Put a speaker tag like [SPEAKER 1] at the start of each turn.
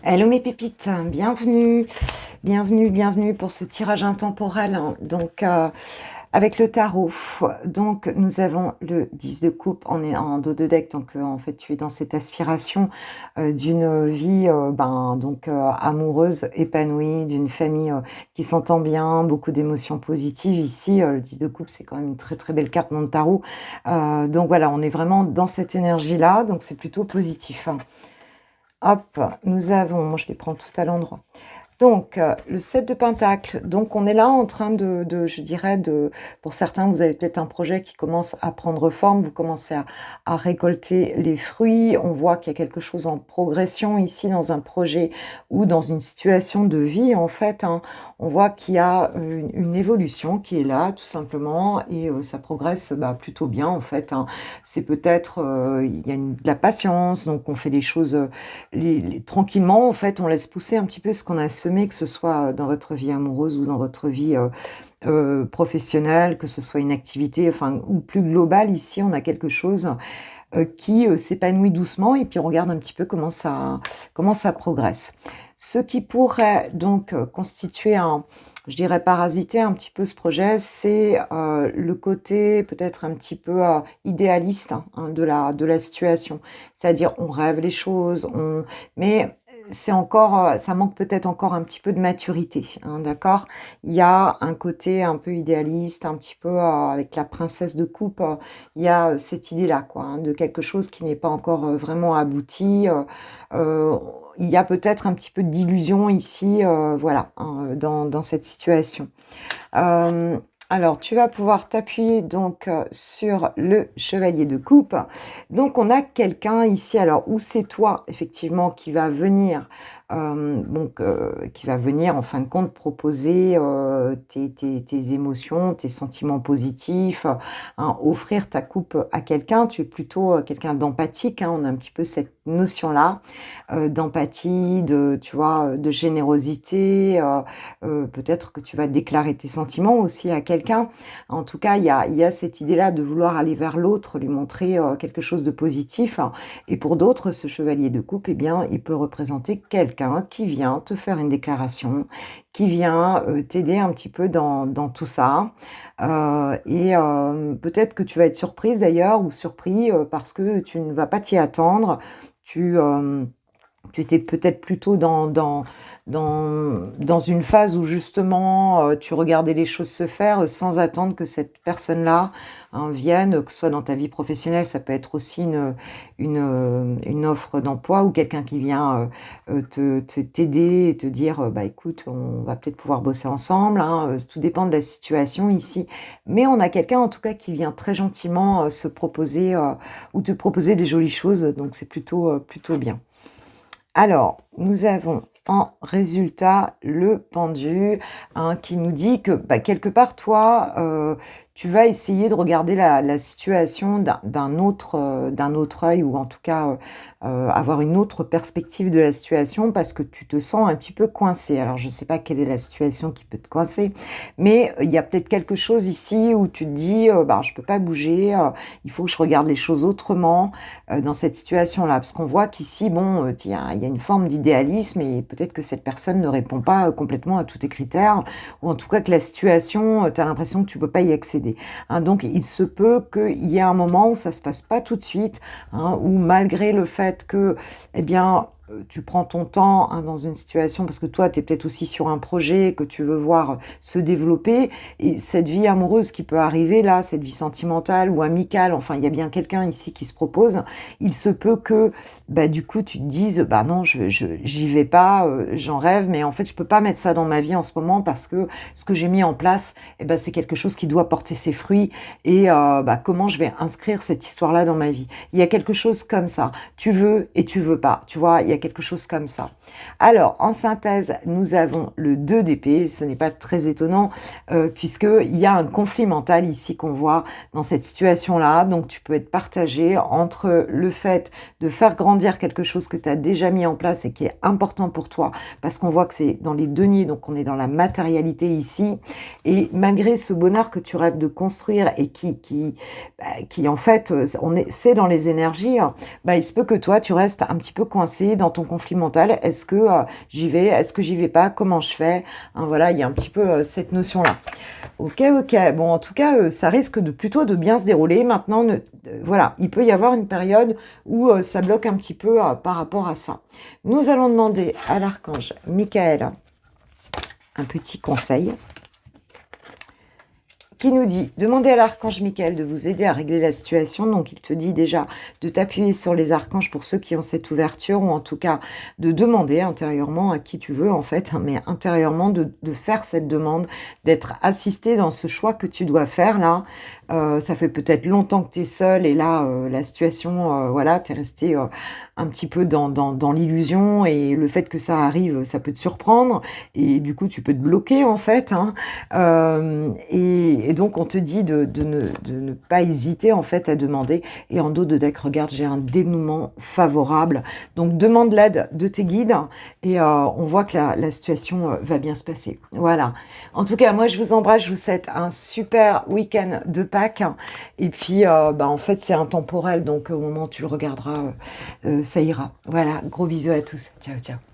[SPEAKER 1] Hello mes pépites, bienvenue, bienvenue pour ce tirage intemporel, hein. Donc avec le tarot, donc nous avons le 10 de coupe, on est en dos de deck, donc en fait tu es dans cette aspiration d'une vie amoureuse, épanouie, d'une famille qui s'entend bien, beaucoup d'émotions positives ici. Le 10 de coupe c'est quand même une très très belle carte dans le tarot. Donc voilà, on est vraiment dans cette énergie-là, donc c'est plutôt positif, hein. Hop, nous avons, moi je les prends tout à l'endroit. Donc, le 7 de Pentacle, donc on est là en train je dirais, pour certains, vous avez peut-être un projet qui commence à prendre forme, vous commencez à récolter les fruits, on voit qu'il y a quelque chose en progression ici dans un projet ou dans une situation de vie, en fait, hein. On voit qu'il y a une évolution qui est là, tout simplement, et ça progresse plutôt bien, en fait, hein. C'est peut-être, il y a de la patience, donc on fait les choses tranquillement, en fait, on laisse pousser un petit peu ce qu'on a semé, que ce soit dans votre vie amoureuse ou dans votre vie professionnelle, que ce soit une activité, enfin, ou plus globale. Ici, on a quelque chose qui s'épanouit doucement, et puis on regarde un petit peu comment ça progresse. Ce qui pourrait donc constituer je dirais parasiter un petit peu ce projet, c'est le côté peut-être un petit peu idéaliste, hein, de la situation. C'est-à-dire on rêve les choses, mais c'est encore, ça manque peut-être encore un petit peu de maturité, hein, d'accord? Il y a un côté un peu idéaliste, un petit peu avec la princesse de coupe, il y a cette idée-là, quoi, hein, de quelque chose qui n'est pas encore vraiment abouti. Euh, il y a peut-être un petit peu d'illusion ici, voilà, hein, dans cette situation. Euh, alors, tu vas pouvoir t'appuyer donc sur le chevalier de coupe. Donc, on a quelqu'un ici, alors, ou c'est toi, effectivement, qui va venir, qui va venir, en fin de compte, proposer tes émotions, tes sentiments positifs, hein, offrir ta coupe à quelqu'un. Tu es plutôt quelqu'un d'empathique, hein, on a un petit peu cette notion-là, d'empathie, tu vois, de générosité, peut-être que tu vas déclarer tes sentiments aussi à quelqu'un. En tout cas, il y a cette idée-là de vouloir aller vers l'autre, lui montrer quelque chose de positif. Et pour d'autres, ce chevalier de coupe, eh bien, il peut représenter quelqu'un qui vient te faire une déclaration, qui vient t'aider un petit peu dans tout ça. Peut-être que tu vas être surprise d'ailleurs, ou surpris, parce que tu ne vas pas t'y attendre. Tu, euh, Tu étais peut-être plutôt dans une phase où justement tu regardais les choses se faire sans attendre que cette personne-là, hein, vienne, que ce soit dans ta vie professionnelle, ça peut être aussi une offre d'emploi, ou quelqu'un qui vient t'aider et te dire bah écoute, on va peut-être pouvoir bosser ensemble, hein, tout dépend de la situation ici. Mais on a quelqu'un en tout cas qui vient très gentiment se proposer ou te proposer des jolies choses, donc c'est plutôt bien. Alors, nous avons en résultat le pendu, hein, qui nous dit que quelque part, toi, tu vas essayer de regarder la situation d'un autre œil, ou en tout cas avoir une autre perspective de la situation, parce que tu te sens un petit peu coincé. Alors, je ne sais pas quelle est la situation qui peut te coincer, mais il y a peut-être quelque chose ici où tu te dis, je ne peux pas bouger, il faut que je regarde les choses autrement dans cette situation-là, parce qu'on voit qu'ici, bon, il y a une forme d'idéalisme, et peut-être que cette personne ne répond pas complètement à tous tes critères, ou en tout cas que la situation, tu as l'impression que tu peux pas y accéder, hein. Donc, il se peut qu'il y ait un moment où ça se passe pas tout de suite, hein, où malgré le fait que, eh bien, tu prends ton temps, hein, dans une situation, parce que toi, tu es peut-être aussi sur un projet que tu veux voir se développer, et cette vie amoureuse qui peut arriver là, cette vie sentimentale ou amicale, enfin, il y a bien quelqu'un ici qui se propose. Il se peut que, du coup, tu te dises, non, j'y vais pas, j'en rêve, mais en fait, je peux pas mettre ça dans ma vie en ce moment, parce que ce que j'ai mis en place, c'est quelque chose qui doit porter ses fruits, et comment je vais inscrire cette histoire-là dans ma vie. Il y a quelque chose comme ça. Tu veux et tu veux pas. Tu vois, il y a quelque chose comme ça. Alors, en synthèse, nous avons le 2 d'épée. Ce n'est pas très étonnant, puisqu'il y a un conflit mental ici qu'on voit dans cette situation-là. Donc, tu peux être partagé entre le fait de faire grandir quelque chose que tu as déjà mis en place et qui est important pour toi, parce qu'on voit que c'est dans les deniers, donc on est dans la matérialité ici. Et malgré ce bonheur que tu rêves de construire, et qui en fait, c'est dans les énergies, il se peut que toi, tu restes un petit peu coincé dans ton conflit mental. Est-ce que j'y vais? Est-ce que j'y vais pas? Comment je fais? Hein, voilà, il y a un petit peu cette notion-là. Ok, ok. Bon, en tout cas, ça risque plutôt de bien se dérouler. Maintenant, voilà, il peut y avoir une période où ça bloque un petit peu par rapport à ça. Nous allons demander à l'archange Michael un petit conseil qui nous dit, demandez à l'archange Michael de vous aider à régler la situation. Donc, il te dit déjà de t'appuyer sur les archanges pour ceux qui ont cette ouverture, ou en tout cas de demander intérieurement à qui tu veux, en fait, hein, mais intérieurement de faire cette demande, d'être assisté dans ce choix que tu dois faire là. Ça fait peut-être longtemps que tu es seul et là, la situation, voilà, tu es resté un petit peu dans l'illusion, et le fait que ça arrive, ça peut te surprendre et du coup, tu peux te bloquer en fait, hein. Et donc, on te dit de ne pas hésiter en fait à demander. Et en dos de deck, regarde, j'ai un dénouement favorable. Donc, demande l'aide de tes guides et on voit que la situation va bien se passer. Voilà. En tout cas, moi, je vous embrasse. Je vous souhaite un super week-end de Pâques. Et puis, en fait, c'est intemporel. Donc, au moment où tu le regarderas, ça ira. Voilà. Gros bisous à tous. Ciao, ciao.